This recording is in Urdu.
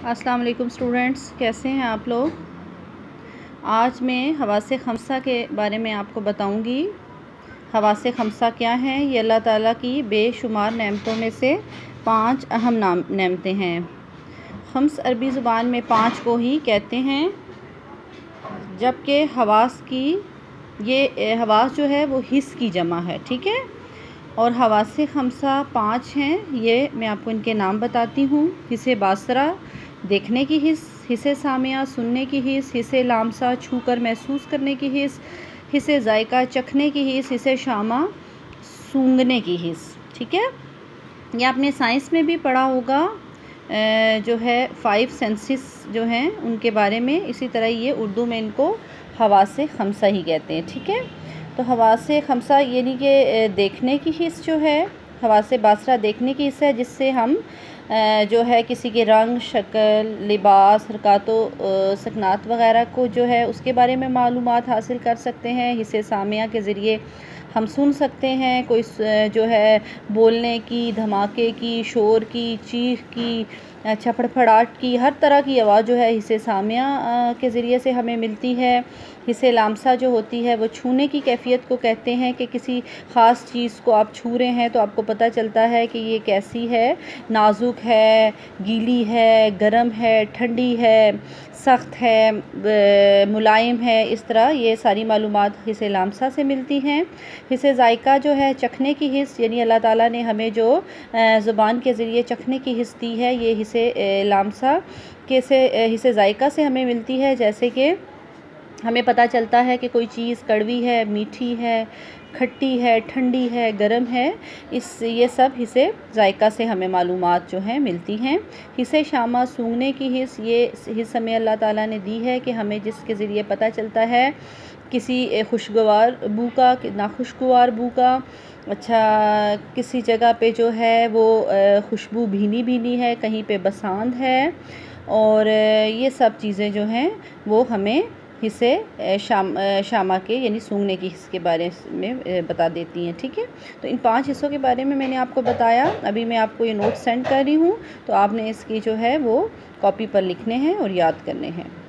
السلام علیکم اسٹوڈنٹس، کیسے ہیں آپ لوگ؟ آج میں حواس خمسہ کے بارے میں آپ کو بتاؤں گی۔ حواس خمسہ کیا ہیں؟ یہ اللہ تعالیٰ کی بے شمار نعمتوں میں سے 5 اہم نعمتیں ہیں۔ خمس عربی زبان میں 5 کو ہی کہتے ہیں، جبکہ حواس جو ہے وہ حس کی جمع ہے، ٹھیک ہے؟ اور حواس خمسہ 5 ہیں، یہ میں آپ کو ان کے نام بتاتی ہوں۔ حس باصرہ دیکھنے کی حس، حس سامعہ سننے کی حس، حس لامسہ چھو کر محسوس کرنے کی حس، حس ذائقہ چکھنے کی حس، حس شامہ سونگھنے کی حس، ٹھیک ہے؟ یہ آپ نے سائنس میں بھی پڑھا ہوگا، جو ہے 5 سینسز جو ہیں ان کے بارے میں۔ اسی طرح یہ اردو میں ان کو حواس خمسہ ہی کہتے ہیں، ٹھیک ہے؟ تو حواس خمسہ یعنی کہ دیکھنے کی حس جو ہے، حواس باصرہ دیکھنے کی حس ہے، جس سے ہم جو ہے کسی کے رنگ، شکل، لباس، حرکات و سکنات وغیرہ کو جو ہے اس کے بارے میں معلومات حاصل کر سکتے ہیں۔ حس سامعہ کے ذریعے ہم سن سکتے ہیں، کوئی جو ہے بولنے کی، دھماکے کی، شور کی، چیخ کی، چھپڑپڑاہٹ کی، ہر طرح کی آواز جو ہے حس سامعہ کے ذریعے سے ہمیں ملتی ہے۔ حس لامسہ جو ہوتی ہے وہ چھونے کی کیفیت کو کہتے ہیں، کہ کسی خاص چیز کو آپ چھو رہے ہیں تو آپ کو پتہ چلتا ہے کہ یہ کیسی ہے، نازک ہے، گیلی ہے، گرم ہے، ٹھنڈی ہے، سخت ہے، ملائم ہے، اس طرح یہ ساری معلومات حس لامسہ سے ملتی ہیں۔ حس ذائقہ جو ہے چکھنے کی حس، یعنی اللہ تعالیٰ نے ہمیں جو زبان کے ذریعے چکھنے کی حس دی ہے، یہ حس لامسہ حس ذائقہ سے ہمیں ملتی ہے۔ جیسے کہ ہمیں پتہ چلتا ہے کہ کوئی چیز کڑوی ہے، میٹھی ہے، کھٹی ہے، ٹھنڈی ہے، گرم ہے، یہ سب حس ذائقہ سے ہمیں معلومات جو ہیں ملتی ہیں۔ حس شامہ سونگھنے کی حس، یہ حس ہمیں اللہ تعالیٰ نے دی ہے کہ ہمیں جس کے ذریعے پتہ چلتا ہے کسی خوشگوار بو کا، ناخوشگوار بو کا، اچھا کسی جگہ پہ جو ہے وہ خوشبو بھینی بھینی ہے، کہیں پہ بساند ہے، اور یہ سب چیزیں جو ہیں وہ ہمیں حس شامہ کے یعنی سونگھنے کی حس کے بارے میں بتا دیتی ہیں، ٹھیک ہے؟ تو ان 5 حصوں کے بارے میں نے آپ کو بتایا۔ ابھی میں آپ کو یہ نوٹ سینڈ کر رہی ہوں، تو آپ نے اس کی جو ہے وہ کاپی پر لکھنے ہیں اور یاد کرنے ہیں۔